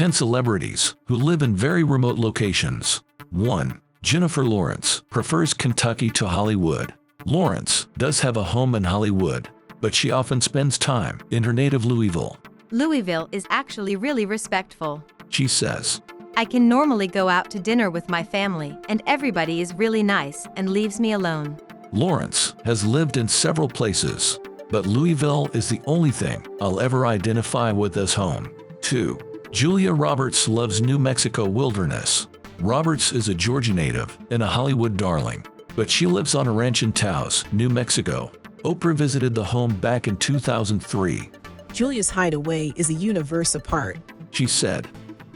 10 celebrities who live in very remote locations. 1. Jennifer Lawrence prefers Kentucky to Hollywood. Lawrence does have a home in Hollywood, but she often spends time in her native Louisville. Louisville is actually really respectful. She says, I can normally go out to dinner with my family, and everybody is really nice and leaves me alone. Lawrence has lived in several places, but Louisville is the only thing I'll ever identify with as home. 2. Julia Roberts loves New Mexico wilderness. Roberts is a Georgia native and a Hollywood darling, but she lives on a ranch in Taos, New Mexico. Oprah visited the home back in 2003. Julia's hideaway is a universe apart. She said,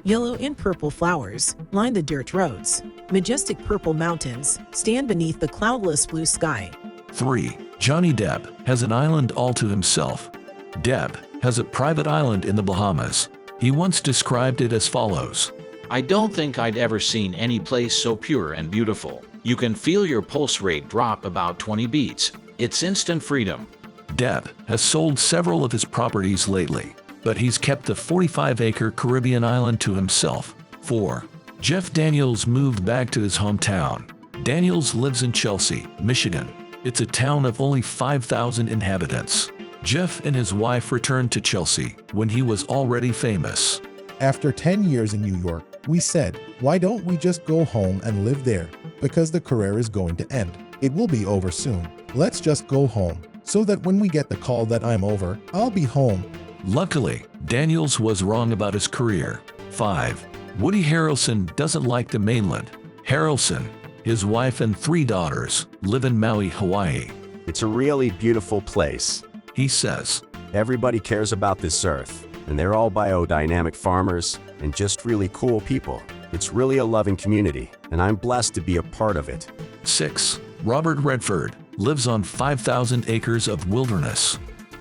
Yellow and purple flowers line the dirt roads. Majestic purple mountains stand beneath the cloudless blue sky. 3. Johnny Depp has an island all to himself. Depp has a private island in the Bahamas. He once described it as follows. I don't think I'd ever seen any place so pure and beautiful. You can feel your pulse rate drop about 20 beats. It's instant freedom. Depp has sold several of his properties lately, but he's kept the 45-acre Caribbean island to himself. 4. Jeff Daniels moved back to his hometown. Daniels lives in Chelsea, Michigan. It's a town of only 5,000 inhabitants. Jeff and his wife returned to Chelsea when he was already famous. After 10 years in New York, we said, why don't we just go home and live there? Because the career is going to end. It will be over soon. Let's just go home, so that when we get the call that I'm over, I'll be home. Luckily, Daniels was wrong about his career. 5. Woody Harrelson doesn't like the mainland. Harrelson, his wife and 3 daughters, live in Maui, Hawaii. It's a really beautiful place. He says, Everybody cares about this earth, and they're all biodynamic farmers and just really cool people. It's really a loving community, and I'm blessed to be a part of it. 6. Robert Redford lives on 5,000 acres of wilderness.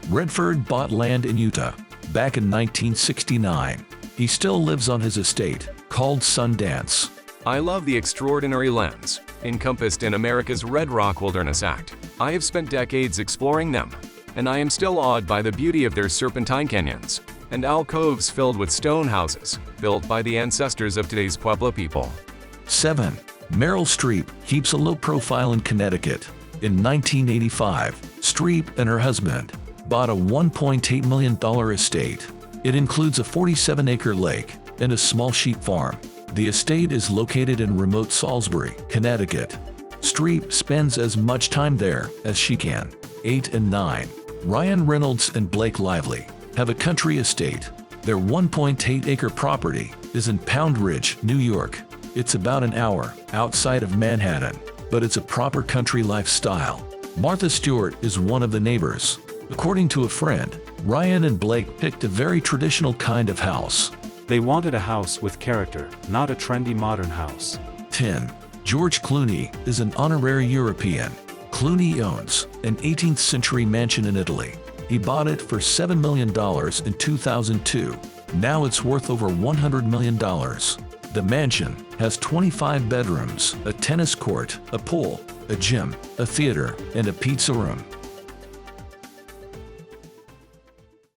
Redford bought land in Utah back in 1969. He still lives on his estate, called Sundance. I love the extraordinary lands encompassed in America's Red Rock Wilderness Act. I have spent decades exploring them, and I am still awed by the beauty of their serpentine canyons and alcoves filled with stone houses built by the ancestors of today's Pueblo people. 7. Meryl Streep keeps a low profile in Connecticut. In 1985, Streep and her husband bought a $1.8 million estate. It includes a 47-acre lake and a small sheep farm. The estate is located in remote Salisbury, Connecticut. Streep spends as much time there as she can. 8 and 9. Ryan Reynolds and Blake Lively have a country estate. Their 1.8-acre property is in Pound Ridge, New York. It's about an hour outside of Manhattan, but it's a proper country lifestyle. Martha Stewart is one of the neighbors. According to a friend, Ryan and Blake picked a very traditional kind of house. They wanted a house with character, not a trendy modern house. 10. George Clooney is an honorary European. Clooney owns an 18th century mansion in Italy. He bought it for $7 million in 2002. Now it's worth over $100 million. The mansion has 25 bedrooms, a tennis court, a pool, a gym, a theater, and a pizza room.